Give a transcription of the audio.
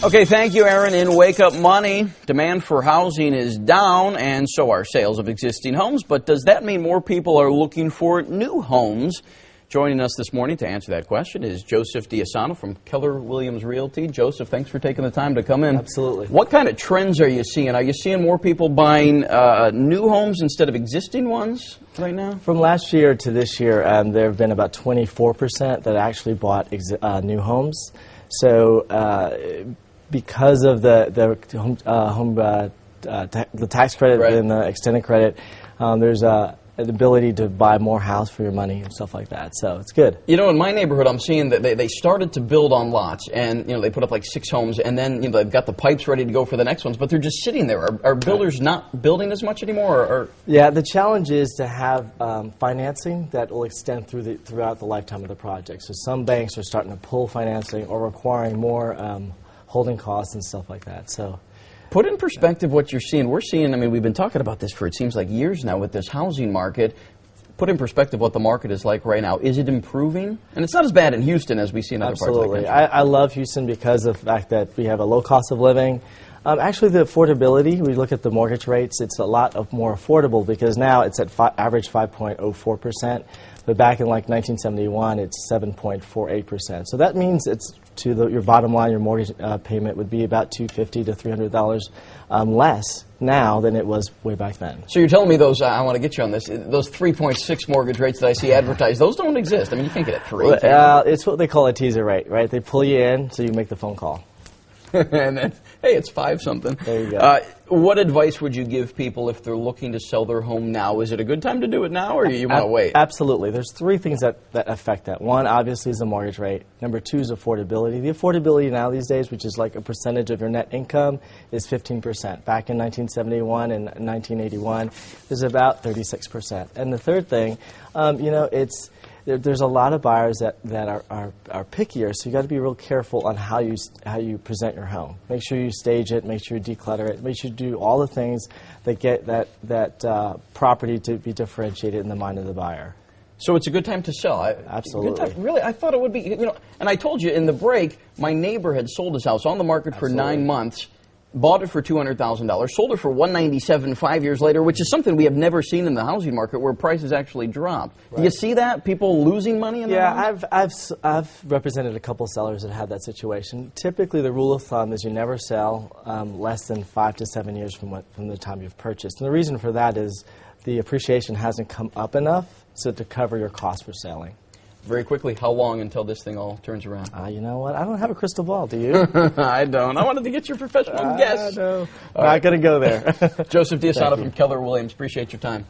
Okay, thank you, Aaron. In Wake Up Money, demand for housing is down, and so are sales of existing homes. But does that mean more people are looking for new homes? Joining us this morning to answer that question is Joseph Diasano from Keller Williams Realty. Joseph, thanks for taking the time to come in. Absolutely. What kind of trends are you seeing? Are you seeing more people buying new homes instead of existing ones right now? From last year to this year, there have been about 24% that actually bought new homes. So because of the tax credit Right. and the extended credit, there's an ability to buy more house for your money and stuff like that. So it's good. You know, in my neighborhood, I'm seeing that they started to build on lots, and they put up like 6 homes, and then they've got the pipes ready to go for the next ones, but they're just sitting there. Are builders not building as much anymore? Or Yeah, the challenge is to have financing that will extend throughout the lifetime of the project. So some banks are starting to pull financing or requiring more holding costs and stuff like that. So. Put in perspective what you're seeing. We're seeing, I mean, we've been talking about this for, it seems like, years now with this housing market. Put in perspective what the market is like right now. Is it improving? And it's not as bad in Houston as we see in other parts of the country. I love Houston because of the fact that we have a low cost of living. Actually, the affordability, we look at the mortgage rates, it's a lot more affordable because now it's at average 5.04%. But back in like 1971, it's 7.48%. So that means it's your bottom line, your mortgage payment would be about $250 to $300 less now than it was way back then. So you're telling me those, I want to get you on this, those 3.6 mortgage rates that I see advertised, those don't exist. I mean, you can't get a 3. It's what they call a teaser rate, right? They pull you in so you make the phone call. And then, hey, it's 5 something. There you go. What advice would you give people if they're looking to sell their home now? Is it a good time to do it now, or you want to wait? Absolutely. There's 3 things that affect that. One, obviously, is the mortgage rate. Number 2 is affordability. The affordability now these days, which is like a percentage of your net income, is 15%. Back in 1971 and 1981, it was about 36%. And the third thing, there's a lot of buyers that are pickier, so you got to be real careful on how you present your home. Make sure you stage it, make sure you declutter it, make sure you do all the things that get that property to be differentiated in the mind of the buyer. So it's a good time to sell. Absolutely. Good time. Really, I thought it would be. And I told you in the break, my neighbor had sold his house on the market for 9 months. Bought it for $200,000, sold it for $197,000 5 years later, which is something we have never seen in the housing market where prices actually drop. Right. Do you see that? People losing money in that? Yeah, I've represented a couple sellers that had that situation. Typically, the rule of thumb is you never sell less than 5 to 7 years from the time you've purchased. And the reason for that is the appreciation hasn't come up enough to cover your cost for selling. Very quickly, how long until this thing all turns around? You know what? I don't have a crystal ball, do you? I don't. I wanted to get your professional guess. No. Not going to go there. Joseph Diasano from Keller Williams. Appreciate your time.